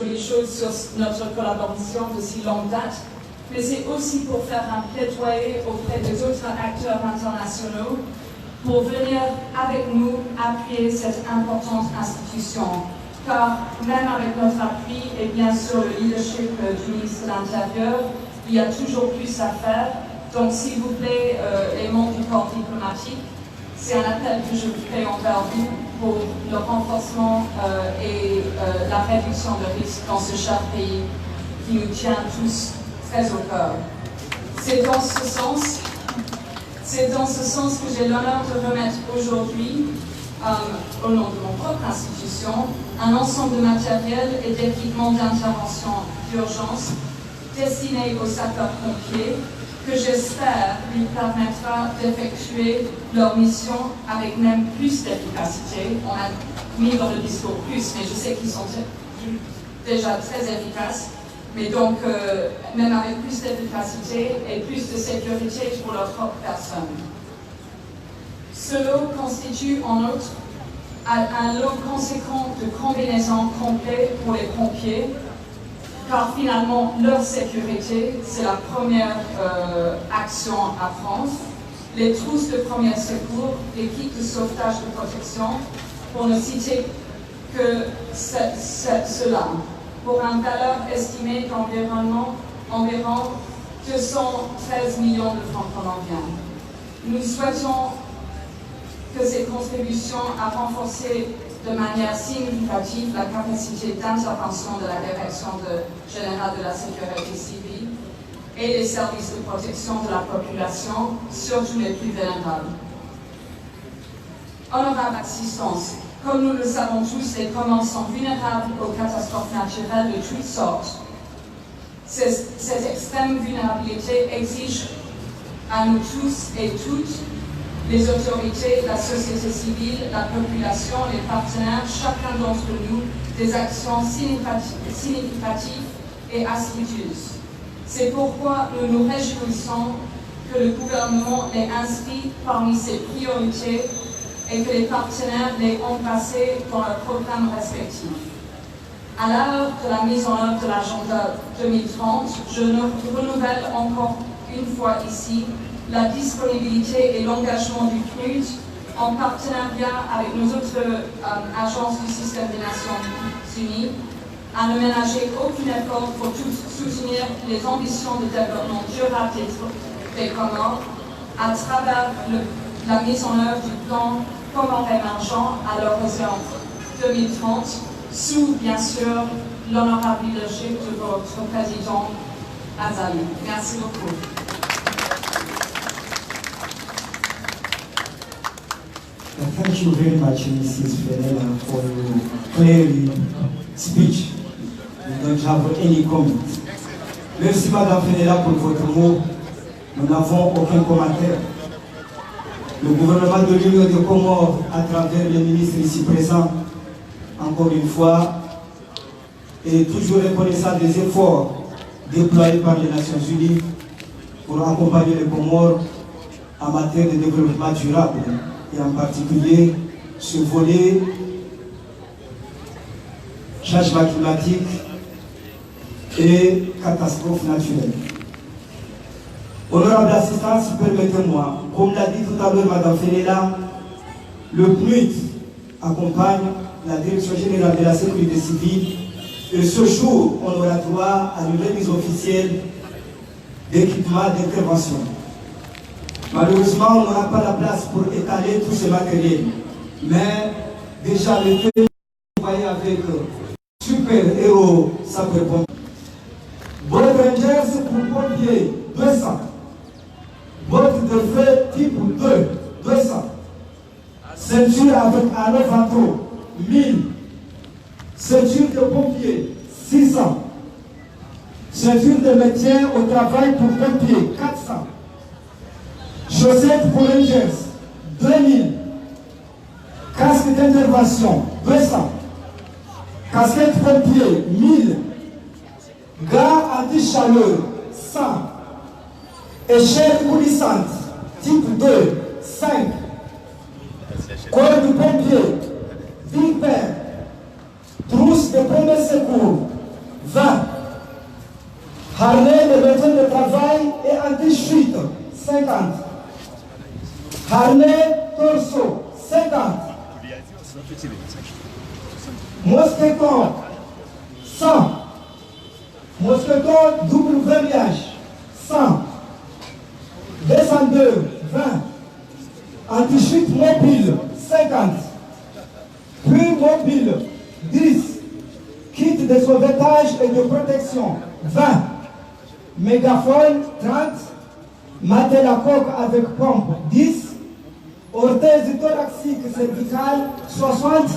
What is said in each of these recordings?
les choses sur notre collaboration de si longue date, mais c'est aussi pour faire un plaidoyer auprès des autres acteurs internationaux pour venir avec nous appuyer cette importante institution. Car même avec notre appui et bien sûr le leadership du ministre de l'Intérieur, il y a toujours plus à faire. Donc s'il vous plaît, les membres du corps diplomatique, c'est un appel que je vous fais envers vous pour le renforcement et la réduction de risques dans ce cher pays qui nous tient tous très au cœur. C'est dans ce sens que j'ai l'honneur de remettre aujourd'hui, au nom de mon propre institution, un ensemble de matériel et d'équipements d'intervention d'urgence destinés aux sapeurs-pompiers que j'espère lui permettra d'effectuer leur mission avec même plus d'efficacité. On a mis dans le discours plus, mais je sais qu'ils sont déjà très efficaces. Mais donc, même avec plus d'efficacité et plus de sécurité pour leur propre personne. Ce lot constitue en outre un lot conséquent de combinaisons complètes pour les pompiers, car finalement, leur sécurité, c'est la première action à prendre. Les trousses de premier secours, les kits de sauvetage de protection, pour ne citer que cela, pour une valeur estimée d'environ 213 millions de francs colombiens. Nous souhaitons que ces contributions à renforcer de manière significative la capacité d'intervention de la Direction générale de la sécurité civile et les services de protection de la population, surtout les plus vulnérables. Honorable assistance, comme nous le savons tous, les communs sont vulnérables aux catastrophes naturelles de toutes sortes. Cette extrême vulnérabilité exige à nous tous et toutes, les autorités, la société civile, la population, les partenaires, chacun d'entre nous, des actions significatives et astucieuses. C'est pourquoi nous nous réjouissons que le gouvernement l'ait inscrit parmi ses priorités et que les partenaires l'aient embrassé dans leurs programmes respectifs. À l'heure de la mise en œuvre de l'agenda 2030, je renouvelle encore une fois ici la disponibilité et l'engagement du PNUD en partenariat avec nos autres agences du système des Nations Unies à ne ménager aucun effort pour soutenir les ambitions de développement durable des Comores à travers la mise en œuvre du plan Comores émergent à l'horizon 2030 sous, bien sûr, l'honorable leadership de votre président Azali. Merci beaucoup. Thank you very much, Mrs. Fenella, for your clear speech. We don't have any comment. Merci, Madame Fenella, pour votre mot. Nous n'avons aucun commentaire. Le gouvernement de l'Union des Comores, à travers les ministres ici présents, encore une fois, est toujours reconnaissant des efforts déployés par les Nations Unies pour accompagner les Comores en matière de développement durable, et en particulier ce volet changement climatique et catastrophes naturelles. Honorable assistance, permettez-moi, comme l'a dit tout à l'heure Mme Fenella, le PNUD accompagne la Direction générale de la sécurité civile et ce jour, on aura droit à une remise officielle d'équipements d'intervention. Malheureusement, on n'aura pas la place pour étaler tout ce matériel. Mais déjà, le fait de travailler avec super héros sapeurs-pompiers. Boîte Rangers pour pompiers, 200. Boîte de feu type 2, 200. Ceinture avec anneau ventro, 1000. Ceinture de pompiers, 600. Ceinture de maintien au travail pour pompiers, 400. Chaussettes pour Rangers, 2000. Casque d'intervention, 200. Casquette pompier, 1000. Gars anti-chaleur, 100. Échelle coulissante, type 2, 5. Corps du pompier, Big Bear. Trousse de premier secours, 20. Harnais de maintien de travail et anti-chute, 50. Harnais torso, 50. Mousqueton, 100. Mousqueton double verrouillage, 100. Descendeur, 20. Anti-chute mobile, 50. Puis mobile, 10. Kit de sauvetage et de protection, 20. Mégaphone, 30. Matelas à coque avec pompe, 10. Orthèse thoracique cervicale, 60.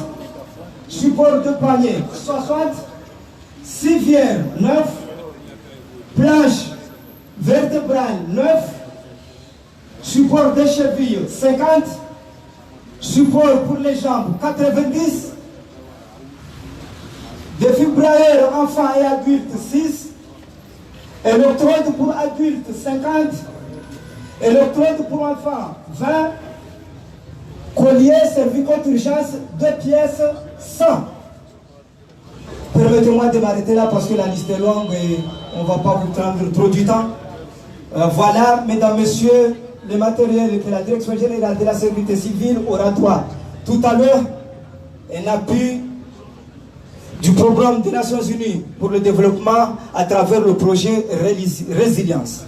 Support de panier, 60. Civière, 9. Planche vertébrale, 9. Support de cheville, 50. Support pour les jambes, 90. Défibrillateur enfants et adultes, 6. Électrode pour adultes, 50. Électrode pour enfants, 20. Collier cervico-urgence, 2 pièces, 100. Permettez-moi de m'arrêter là parce que la liste est longue et on ne va pas vous prendre trop du temps. Voilà, mesdames, messieurs, le matériel que la Direction générale de la sécurité civile aura droit tout à l'heure, un appui du programme des Nations Unies pour le développement à travers le projet Résilience.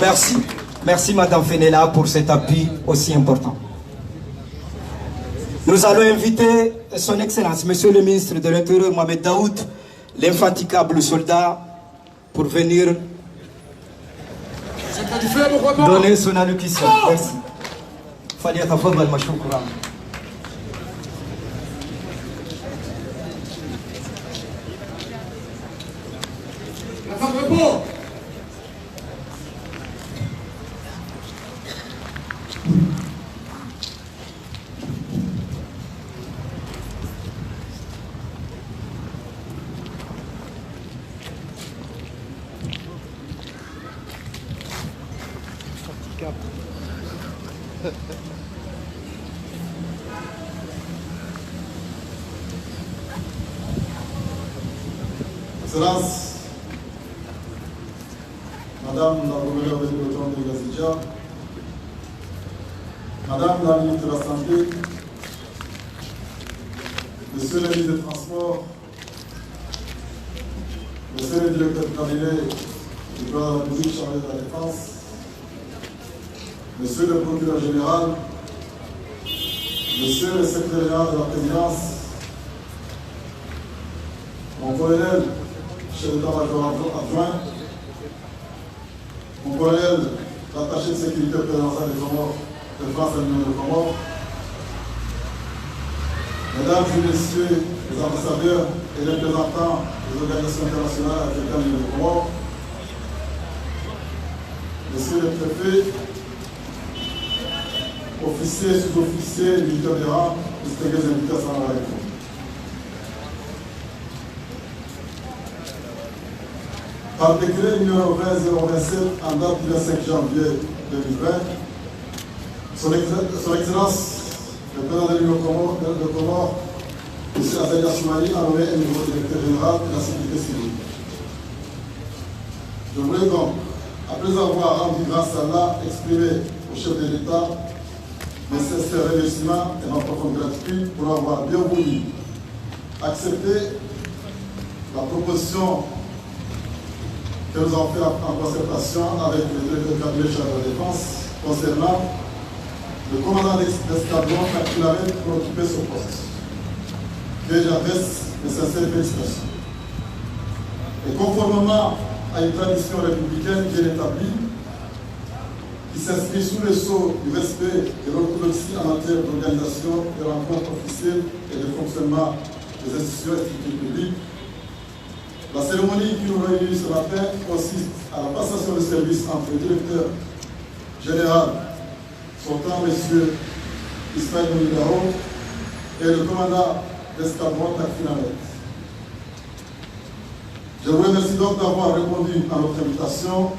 Merci. Merci Madame Fenela pour cet appui aussi important. Nous allons inviter son Excellence, Monsieur le ministre de l'Intérieur, Mohamed Daoud, l'infatigable soldat, pour venir donner son allocution. Merci. Excellence, Madame la Première Présidente de Gazidia, Madame la Ministre de la Santé, Monsieur le Ministre des Transports, Monsieur le Directeur de cabinet du président de la République chargé de la Défense, Monsieur le Procureur Général, Monsieur le Secrétaire Général de la Présidence, mon colonel, chef d'état-major adjoint, mon colonel, l'attaché de sécurité présidentielle des Comores, de France et de Comores, Mesdames et Messieurs les ambassadeurs et les représentants des organisations internationales africaines de Comores, Messieurs les préfets, officiers, sous-officiers, militaires de rang, distingués invités à savoir avec vous. Par décret numéro 20-027 en date du 25 janvier 2020, Son Excellence, le président de l'Union de Comores, M. Azaïa Soumani, a nommé un nouveau directeur général de la sécurité civile. Je voudrais donc, après avoir rendu grâce à Allah, exprimer au chef de l'État mes sincères remerciements et ma profonde gratitude pour avoir bien voulu accepter la proposition que nous avons fait en concertation avec le directeur de cabinet chargé de la Défense concernant le commandant d'escadron Kakilaren pour occuper ce poste. Que j'adresse mes sincères félicitations. Et conformément à une tradition républicaine bien établie, qui s'inscrit sous le sceau du respect de l'orthodoxie en matière d'organisation des rencontres officielles et de fonctionnement des institutions et structures publiques, la cérémonie qui nous réunit ce matin consiste à la passation de service entre le directeur général sortant, M. Ismaël Mounidaro, et le commandant d'escadron Takfinamet. Je vous remercie donc d'avoir répondu à notre invitation.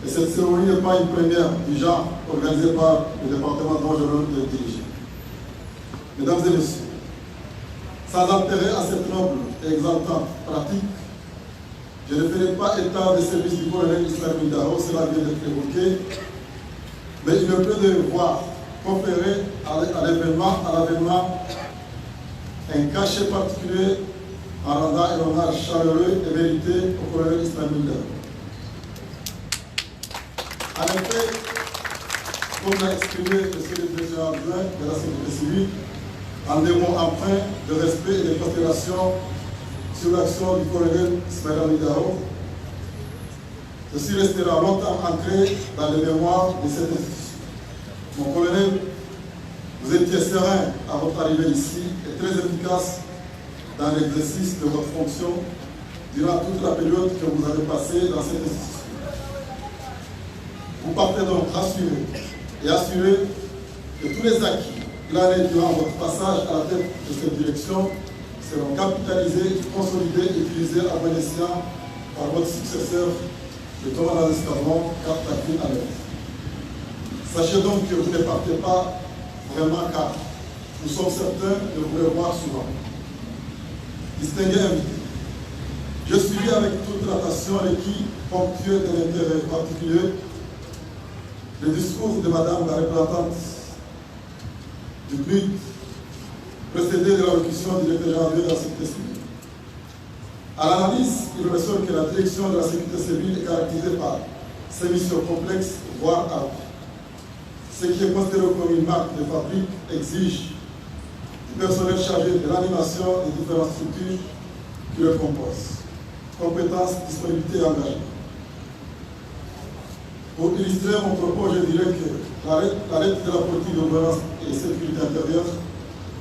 Et cette cérémonie n'est pas une première du genre organisée par le département dont je veux le diriger. Mesdames et messieurs, Sans altérer à cette noble et exaltante pratique, je ne ferai pas état des services du colonel Ismaël Mindaro, cela vient d'être évoqué, mais il me plaît de voir conférer à l'avènement un cachet particulier en rendant un hommage chaleureux et mérité au colonel Ismaël Mindaro. En effet, comme l'a exprimé le secrétaire adjoint de la sécurité civile, en des mots empreints de respect et de considération sur l'action du colonel Ismaël Mindaro, ceci restera longtemps ancré dans les mémoires de cette institution. Mon colonel, vous étiez serein à votre arrivée ici et très efficace dans l'exercice de votre fonction durant toute la période que vous avez passée dans cette institution. Vous partez donc rassuré et assuré que tous les acquis glanés durant votre passage à la tête de cette direction seront capitalisés, consolidés et utilisés à bon escient par votre successeur, le commandant d'escadron, Cap Taquin à l'heure. Sachez donc que vous ne partez pas vraiment, car nous sommes certains de vous revoir souvent. Distingué invité, je suivis avec toute l'attention l'équipe ponctuée d'un intérêt particulier le discours de Madame la représentante du BUT, précédé de l'allocution du directeur général de la sécurité civile. À l'analyse, il ressort que la direction de la sécurité civile est caractérisée par ses missions complexes, voire ardues. Ce qui est considéré comme une marque de fabrique exige du personnel chargé de l'animation des différentes structures qui le composent. Compétences, disponibilité et engagement. Pour illustrer mon propos, je dirais que la lettre de la politique de gouvernance et de sécurité intérieure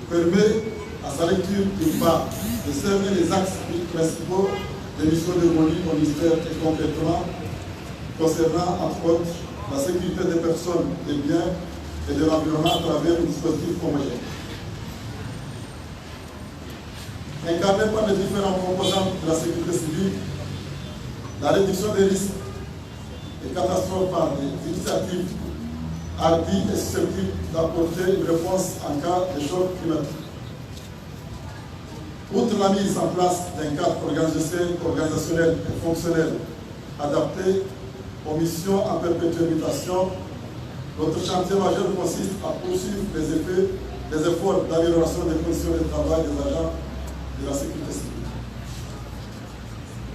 permet à sa lecture d'une part de cerner les axes principaux des missions dévolues au ministère et concrètement concernant entre autres la sécurité des personnes, des biens et de l'environnement à travers un dispositif homogène. Incarné par les différents composants de la sécurité civile, la réduction des risques et catastrophes par des initiatives hardies et susceptibles d'apporter une réponse en cas de choc climatique. Outre la mise en place d'un cadre organisationnel et fonctionnel adapté aux missions en perpétuelle mutation, notre chantier majeur consiste à poursuivre les efforts d'amélioration des conditions de travail des agents de la sécurité civile.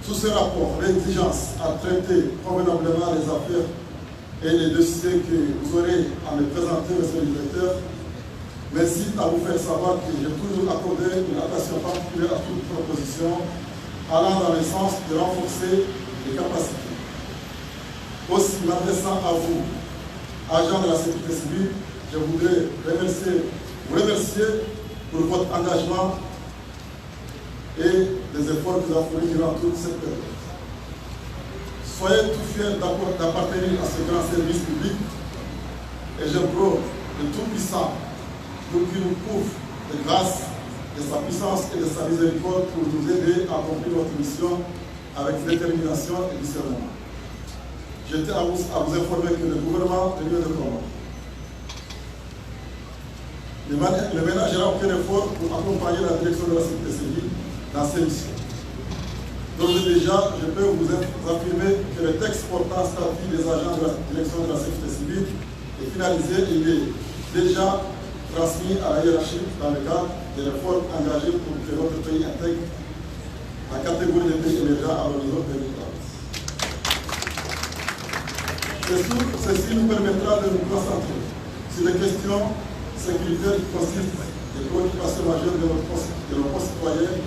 Sous ce rapport, l'exigence à traiter convenablement les affaires et les dossiers que vous aurez à me présenter, monsieur le directeur, m'incite à vous faire savoir que j'ai toujours accordé une attention particulière à toute proposition allant dans le sens de renforcer les capacités. Aussi, m'adressant à vous, agents de la sécurité civile, je voudrais vous remercier pour votre engagement et les efforts que vous avez fournis durant toute cette période. Soyez tout fiers d'appartenir à ce grand service public et j'implore le Tout-Puissant pour qu'il nous couvre de grâce, de sa puissance et de sa miséricorde pour nous aider à accomplir notre mission avec détermination et discernement. Je tiens à vous informer que le gouvernement de l'Union de Comores ne ménagera aucun effort pour accompagner la direction de la sécurité civile dans ces missions. Donc déjà, je peux vous affirmer que le texte portant statut des agents de la direction de la sécurité civile est finalisé et il est déjà transmis à la hiérarchie dans le cadre des réformes engagées pour que notre pays intègre la catégorie des pays émergents à l'horizon 2030. Ceci nous permettra de nous concentrer sur les questions sécuritaires qui constituent des préoccupations majeures de nos concitoyens,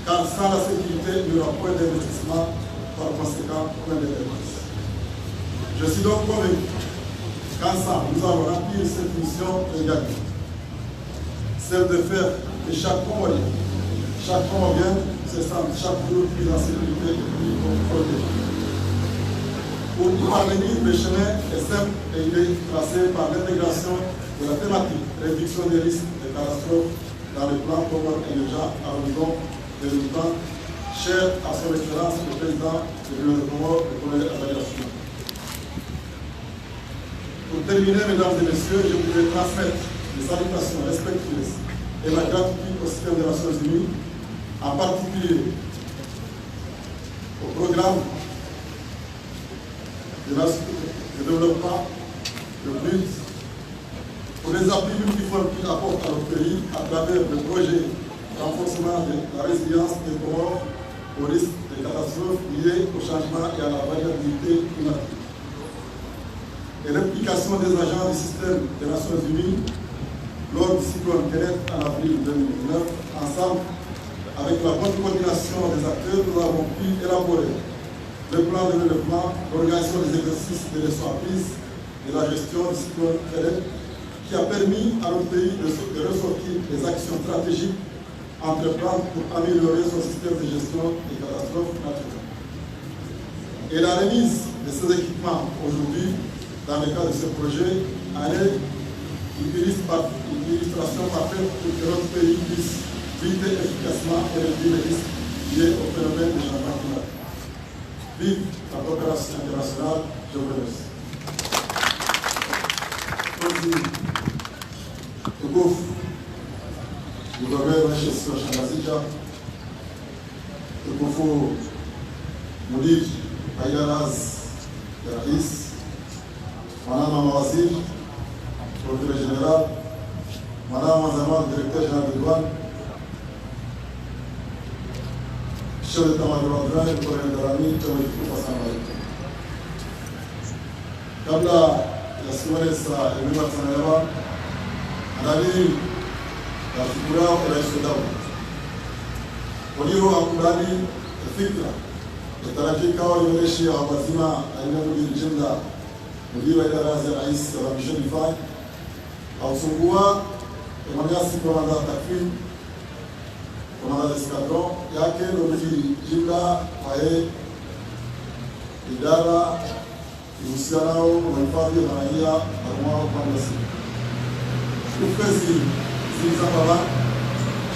car sans la sécurité, il n'y aura point d'investissement, par conséquent, point de dépenses. Je suis donc convaincu qu'ensemble, nous allons remplir cette mission et gagner. Celle de faire que chaque Comorien se sente chaque jour plus en sécurité et plus protégé. Pour y parvenir, le chemin est simple et il est tracé par l'intégration de la thématique réduction des risques de catastrophes dans le plan Comores émergent à l'horizon 2030, cher à son excellence le président de l'Union de Comores, le colonel Abadi Assoumani. Pour terminer, mesdames et messieurs, je voudrais transmettre des salutations respectueuses et ma gratitude au système des Nations Unies, en particulier au programme de développement de BRICS, pour les appuis multiformes qu'il apporte à notre pays à travers le projet de renforcement de la résilience des Comores au risque de catastrophes liées au changement et à la variabilité climatique. Et l'implication des agents du système des Nations Unies lors du cyclone Kenneth en avril 2019, ensemble, avec la bonne coordination des acteurs, nous avons pu élaborer le plan de développement, l'organisation des exercices de leçons apprises et la gestion du cyclone Kenneth, qui a permis à notre pays de ressortir des actions stratégiques à entreprendre pour améliorer son système de gestion des catastrophes naturelles. Et la remise de ces équipements aujourd'hui, dans le cadre de ce projet, en est une illustration parfaite pour que notre pays puisse lutter efficacement et réduire les risques liés au phénomène de changement climatique. Vive la coopération internationale, je vous remercie. Tukufu Mgombea Mheshimiwa Shangazija, tukufu Mudiri Aidaraz ya Rais, Madame Mawaziri, Procureur Général, Madame Zaman, Directeur Général de Douane, Chef d'État-Major adjoint, le Colonel Darami, tukufu sana. Kabla ya Simonesa Emima Tsanayama, Anani ya Fikurao Rais Dawa. Walio hakudani fikra yatarajika walionyesha wazima aina jumla mudiri wa idara ya rais wa mission ifanye ausungua emanyasi kwa mandat takfim kwa mandat escadron yake ndio jumla fae idara uhusianao na hifadhi ya raia kwa pande zote. Ukezi zilizababa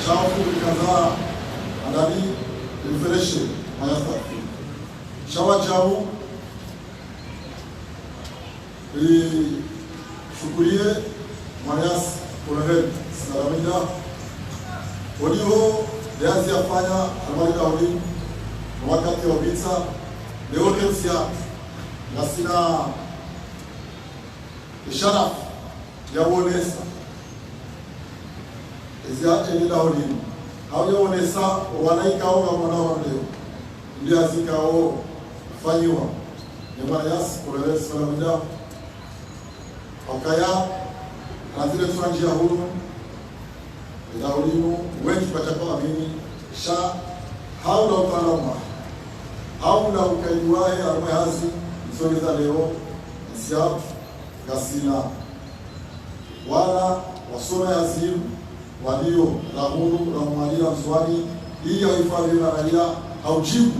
shafu kadhaa ndani reference mayasta shawa jao shukurie mayas Colonel Salamida walio yazi afanya amali kauli wakati wa vita leo kensia na sina ishara ya uonesa ezia enila holini au ya uonesa wanaikao na mwanao leo ndio azikao fanywa ni Marias Colonel Salamida wakaya azile franjia huru ila holinu wengi pachapa mimi sha haula utalama haula ukaiwae armahazi msogeza leo siap gasina wala wasome azimu walio rahuru na mwalia mswani ili wahifadhi na raia au jibu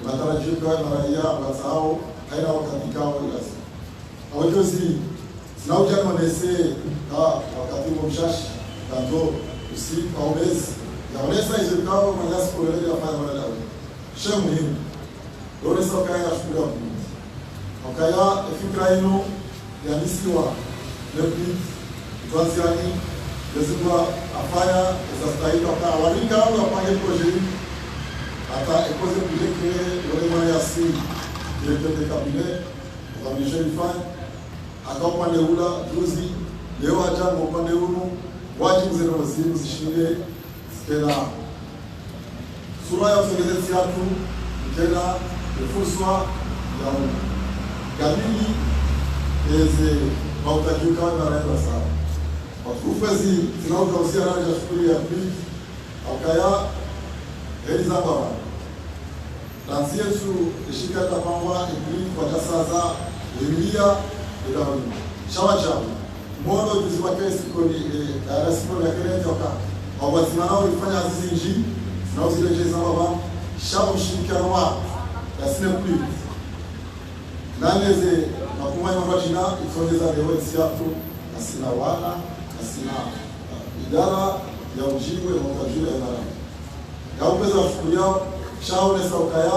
tunatarajika na raia wasahau haina wakati kao ilazi hawajozi sinauja nonese wakati mshashi kanto usi paumezi yaonesa hizo kao manyasi kulele afanya madalawi shemu muhimu donesa kaya shukuru ya kumiti wakaya fikra ino ya nisiwa lepi tuanziani lezikwa afanya ezastahili waka walika au apange projet ata ekoze projekte wale mwana yasi directeur de cabinet za Michel Ifan akapande ula juzi leo ajango upande unu wajibu zeno wazimu zishinde zikena sura ya usegezezi yatu ikena efuswa ya galili eze mautakiuka na raenda sawa watuufezi zinauka usia nani ya shukuri ya pili aukaya heli zambara nanzi yesu ishika tapangwa ikuli kwa jasaza emilia idawani shawa chabu mwono viziwa kesi koni rasipo ya kerenti waka wawazima nao ifanya azizi nji zinauzile zambara shawa mshirikiano wa ya sinepuli naleze makumanya mabajina itongeza leo isiatu asina wana asina idara ya ujingwe na utajiri ya idara ya upeza wafukulia shaone saukaya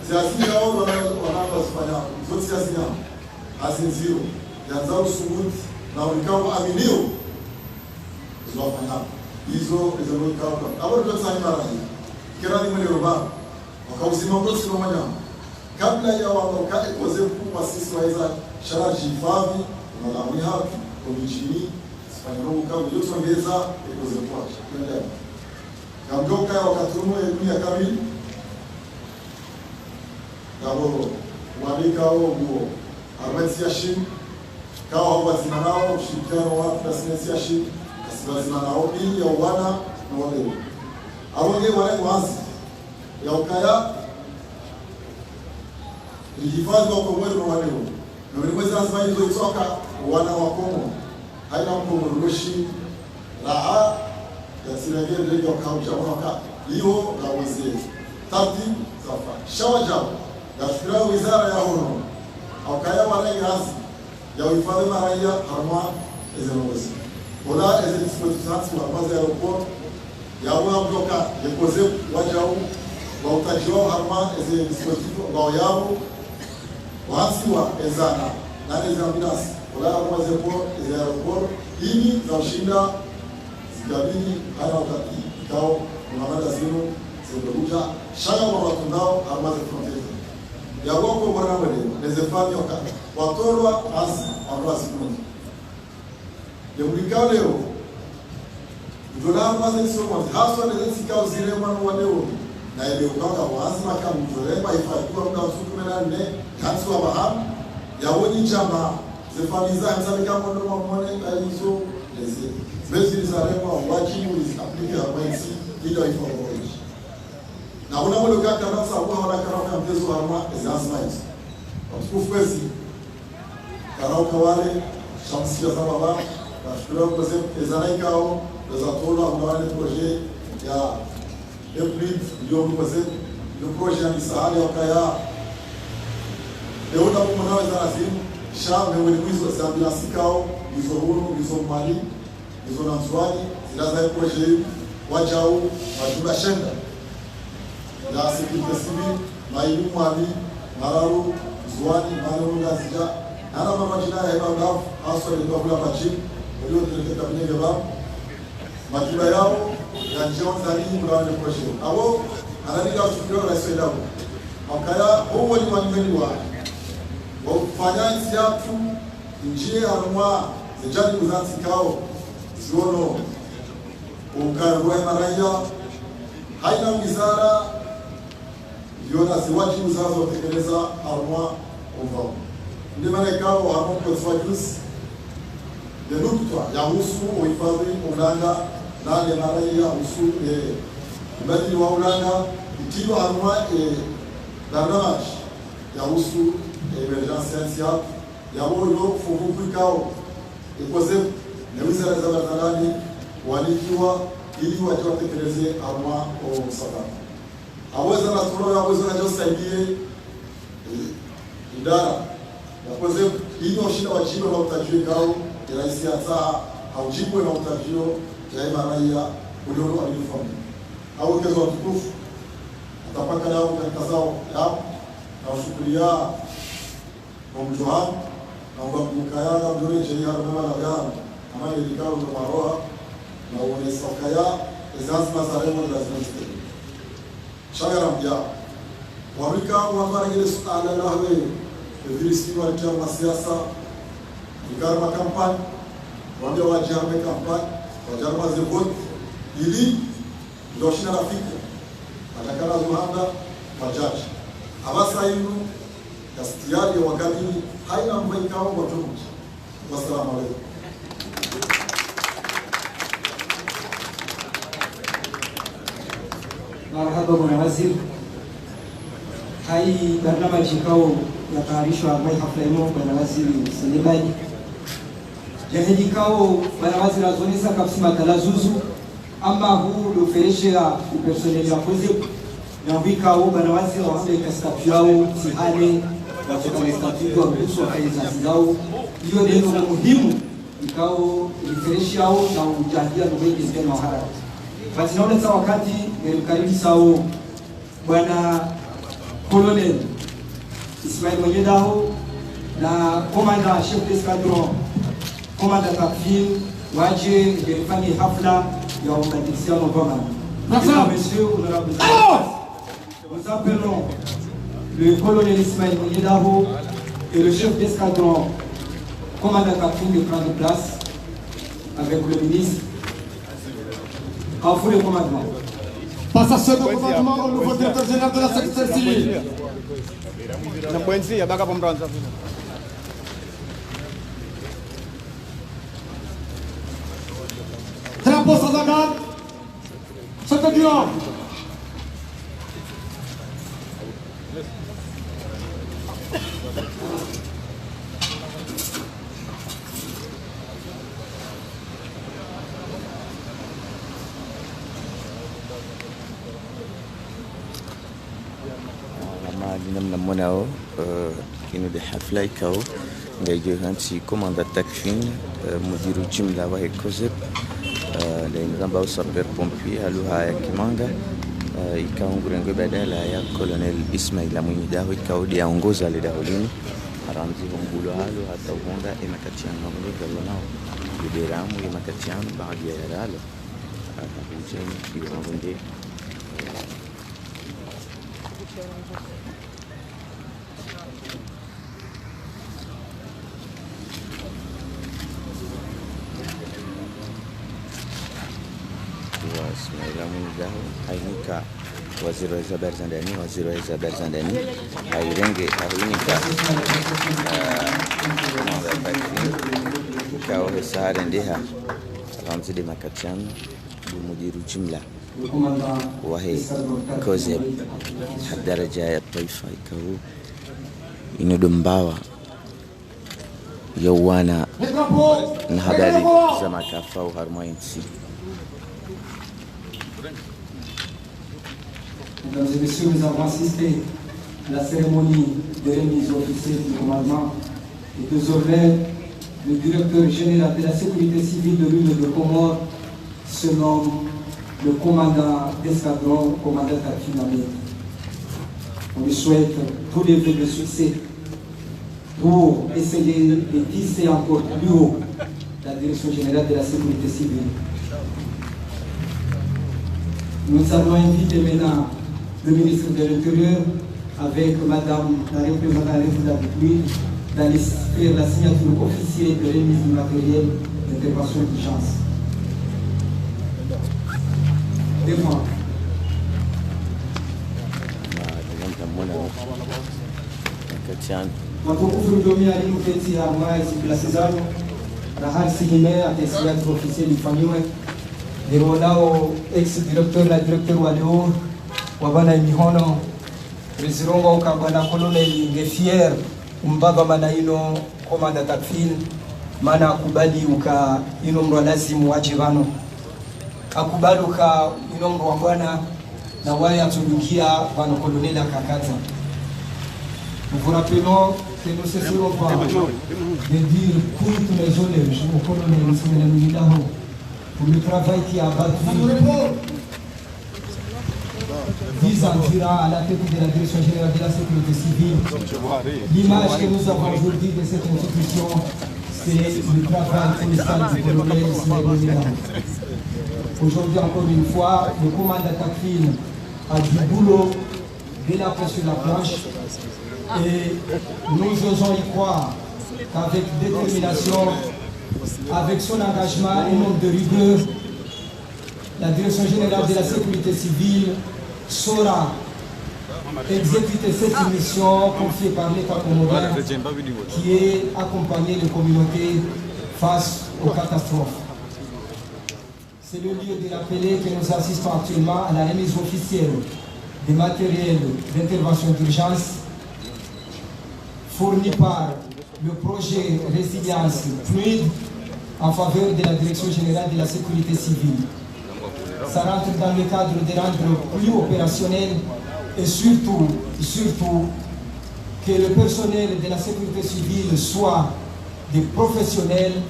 ziasili yao wanamba zifanya zote siasi yao azinzio ya nzao sumuti na unikao aminio zilizofanya hizo hizo ikawa hapo ndio sasa mara hii kila ni mwenye roba wakauzima ndio sio manya kabla ya wakae koze kwa sisi waweza sharaji hifadhi na launi hapo kwa nchini sifanya kama niliyoongeza koze kwa kwenda kamdoka wakati mmoja ya kamili Dabo wabikao nguo armesi ya shim kao hawazima nao ushirikiano wa presidency ya shim kasibazima nao ili ya uwana na wale awonge wale wazi ya ukaya hifadhi wa Kongo na wale na mlimwezi lazima hizo itoka wana wa Kongo haina mkomoroshi raa ya sirege ndio ya kaucha waka hiyo na wazee tati safa shawajao Gafira wizara ya hono aukaya wale gazi ya uhifadhi na raia harma ezenowezi ola eze dispositifs wa mazi aeroport ya wa bloka yekoze wajao wa utajiwa harma eze dispositif wa yao wasiwa ezana na eze ambulance ola mazi eze aeroport ili za ushinda zikabili hana wakati kao unamada zinu zikuja shaka wa watundao harma za frontier ya wako bwana wale nezefanya watorwa asi ambao sikuni ya mlikao leo ndola kwanza sio mwanzo hasa ndio sikao zile mwana wale na ile ukanga waazima kama mtoreba ifaikiwa muda wa 14 kansu wa baham ya woni chama zefamiza msali kama ndo mwone alizo lezi bezi za rema wajibu aplike hawaisi ili ifahamu na unamwona kaka nafsa kwa wanakarauka mtezo wa arma lazima hizo watukufu kwezi karauka wale shamsia za baba na shukuru kwa sababu ezanaikao za tola wale projet ya Eplit ndio kwa sababu ndio projet ya misaada ya kaya leo na mwanao za lazima shamba wewe hizo za bila sikao hizo huru hizo mali hizo na mswali zinaza projet wajao wajua shenda ya sekirite civil mailu mwali mararu zwani mararu ngazija nana mamajina ya ibadaf aswa ndio kula majini ndio tulete kabine gaba majiba yao ya njoo zani mlawane projet abo ananiga tukio la sweda akaya huo ni wanyeni wa kufanya siatu njia armwa zijani kuzansi kao ziono ukarwa maraya haina wizara yona ziwaji uzazo tekeleza armwa uvao ndio maana ikao armwa kwa swajus de nukta ya husu uhifadhi ulanga na le maraya husu mbadi wa ulanga ikiwa armwa barnamaj ya husu emergency ya wolo fuvuku ikao ikoze na wizara za barnamani walikiwa ili watu watekeleze armwa o sababa aweza na sura aweza na josaidie idara na kwa sababu hiyo shida wajibu na utajiri kao rais hata haujibu na utajiri ya raia ulio alifahamu au kezo tukufu atapaka leo katika zao yao na ushukuria kwa mjohan na ngomkaya ndio sheria ya mama na gana kama ile vikao vya maroa na unesokaya lazima zaremo lazima shagara mja wamika wamara ile suala la wewe vilisi wa chama siasa ikarma kampani wanda wajame kampani wajama zebot ili ndio shina rafiki atakala zuhanda majaji abasa yinu kastiari wa kadini haina mbaikao kwa tumu wassalamu alaykum marhaba bwana waziri hai barnamaji kao yataarishwa mai hafla imo bwana waziri Selemani jahidi kao bwana waziri azonisa kapsima talazuzu ama huu lofereshea upersoneli ya koze na wikao bwana waziri wa hande kastapiao tihane watoka estatuto wa kuhusu wa kazi zao hiyo ndio muhimu ikao refereshiao na ujahidia nwengi zikena haraka basi naona sasa wakati nimkaribisha sao bwana Colonel Ismail Mwenyedaho na komanda chef d'escadron komanda Tafil Wadje de famille Hafla, Yaoumatissia Nobama. Mesdames, Messieurs, honorables nous appelons le colonel Ismaël Yedaho et le chef d'escadron, commandant Catherine, de prendre place avec le ministre. En vous le commandement. Passation de commandement au nouveau directeur général de la sécurité civile. Drapeau sans agarre. Chef du ordre. namna monao kinu de hafla ikao ngai johansi komanda takfin mudiru jumla wa ekozep le ngamba saper pompier aluha ya kimanga ikao ngurengo badala ya colonel Ismail Amunida ikao dia ongoza le daholini aranzi hongulo halu hata honda emakatian ngamwe galonao liberamu emakatian baadi ya yalo akujeni kiwangonde Ismail Amunida ainika waziri wa habari za ndani, waziri wa habari za ndani airenge ainika kao hesare ndeha ramzi de makatian mudiru jumla wahe koze daraja ya taifa ikao inodumbawa yawana na habari za makafa au harmoinsi. Mesdames et messieurs, nous avons assisté à la cérémonie de remise officielle du commandement et désormais le directeur général de la sécurité civile de l'île de Comores se nomme le commandant d'escadron, commandant Tafinamé. On lui souhaite tous les vœux de succès pour essayer de tisser encore plus haut la direction générale de la sécurité civile. Nous allons inviter maintenant le ministre de l'Intérieur avec Madame la représentante de la République d'aller faire la signature officielle de remise du matériel d'intervention d'urgence. Devant. Watukufu Dodoma alimketi harmai bila sizano na hali singine atesiatu officiel ifanywe ndio nao ex-directeur na directeur wa leo wabana mihono Rizirongo ukabana colonel Ngefier umbaba mana ino komanda takfin mana akubali uka ino mro lazimu wajibano akubali uka ino mro bwana na waya tudukia bana colonel akakata. Nous vous rappelons que nous ne cesserons pas de dire toutes les honneurs au colonel Ismaël Amunida pour le travail qui a battu 10 ans durant à la tête de la Direction générale de la sécurité civile. L'image que nous avons aujourd'hui de cette institution, c'est le travail colossal du colonel Ismaël Amunida. Aujourd'hui, encore une fois, le commandant Takfin a du boulot bien après sur la planche. Et nous osons y croire qu'avec détermination, avec son engagement et nombre de rigueur, la Direction générale de la sécurité civile saura exécuter cette mission confiée par l'État comorien qui est accompagner les communautés face aux catastrophes. C'est le lieu de rappeler que nous assistons actuellement à la remise officielle des matériels d'intervention d'urgence fourni par le projet Résilience Fluide en faveur de la Direction générale de la sécurité civile. Ça rentre dans le cadre de rendre plus opérationnel et surtout que le personnel de la sécurité civile soit des professionnels,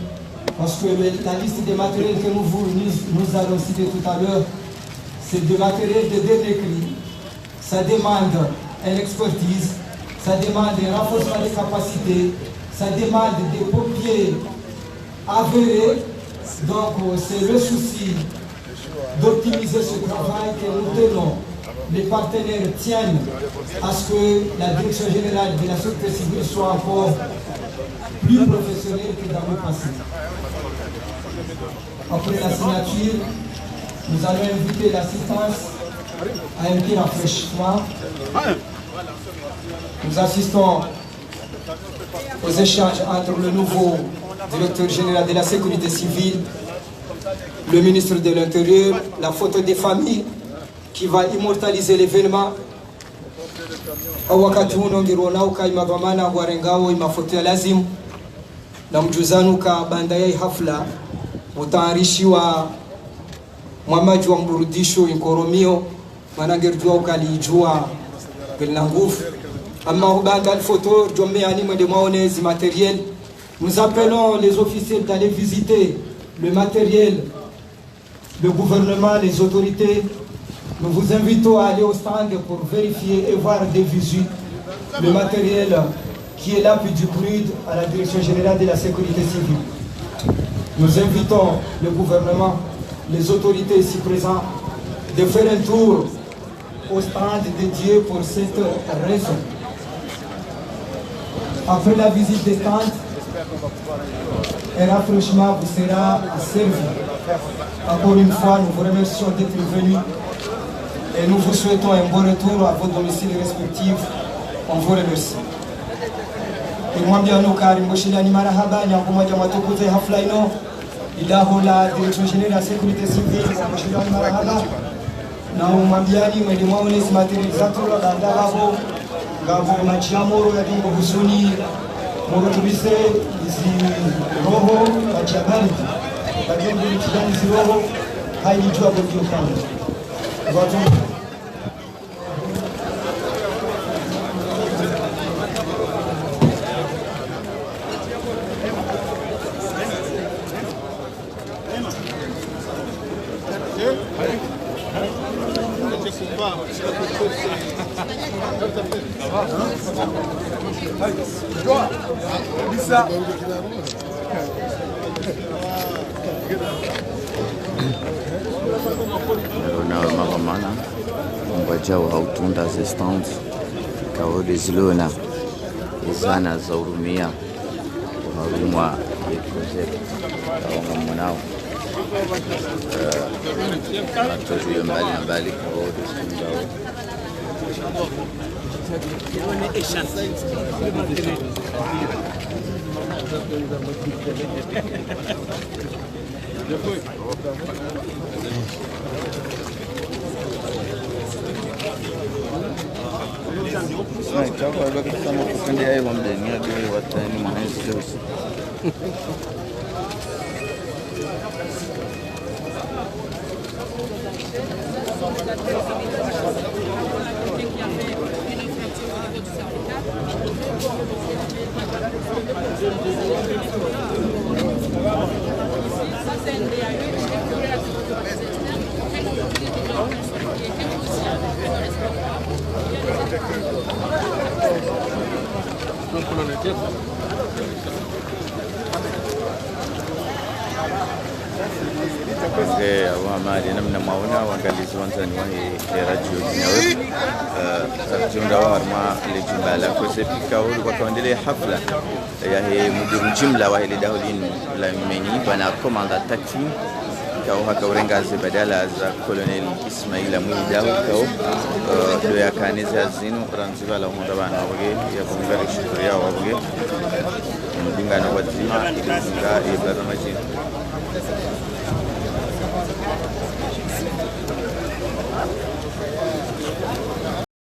parce que la liste des matériels que nous allons citer tout à l'heure, c'est des matériels de dernier cri. Ça demande une expertise, ça demande un renforcement des capacités, ça demande des pompiers avérés, Donc c'est le souci d'optimiser ce travail que nous tenons. Les partenaires tiennent à ce que la direction générale de la société civile soit encore plus professionnelle que dans le passé. Après la signature, nous allons inviter l'assistance à un petit rafraîchissement. Nous assistons aux échanges entre le nouveau directeur général de la sécurité civile, le ministre de l'Intérieur, la photo des familles qui va immortaliser l'événement. Wakati huu ngirona ukaimavamana warengao imafoto ya lazimu na mjuzanu ka banda ya hafla utayarishi wa mwamaji wa mburudisho inkoromio manangerjua ukalijua bila nguvu amma banda photo jomeani mwende mwaonezi matériel. Nous appelons les officiers d'aller visiter le matériel, le gouvernement, les autorités. Nous vous invitons à aller au stand pour vérifier et voir des visu le matériel qui est l'appui du PNUD à la Direction générale de la sécurité civile. Nous invitons le gouvernement, les autorités ici présentes, de faire un tour au stand dédié pour cette raison. Après la visite des stands, un rafraîchissement vous sera servi. Encore une fois, nous vous remercions d'être venus et nous vous souhaitons un bon retour à vos domiciles respectifs. On vous remercie. Imwambia nuka rimboshilani marahaba nyankumoja matukuze hafla ino idaho la Direction générale ya sécurité civile mboshilani marahaba na umwambiani mwende mwaonezi materializator banda babo ngabo machamoro ya dingo husuni murutubise izi roho machabari kadongo kitani ziroho hailijua bodi upande watu Mavamana mbajao hautunda ze stand kaode zilona izana za urumia harumwa yekoze kaonga mwanao atojuye mbali kaode zilona Chakwa bakisema kufundia yeye wa mdeni yake watani mwenzi Jose. Mali namna mauna waangalizi wanzani wa radio Jinawe tarjunda warma lejumbala kwa sepika huru wakaendelea hafla ya mudiru jumla wa ile dawlin la meni bana komanda takfin kao hakawarengaze badala za Colonel Ismaila Mwida kao do yakaniza zinu ranziba la munda bana wage ya kumbari shukriya wage mdingana wazima ilinga ibaramaji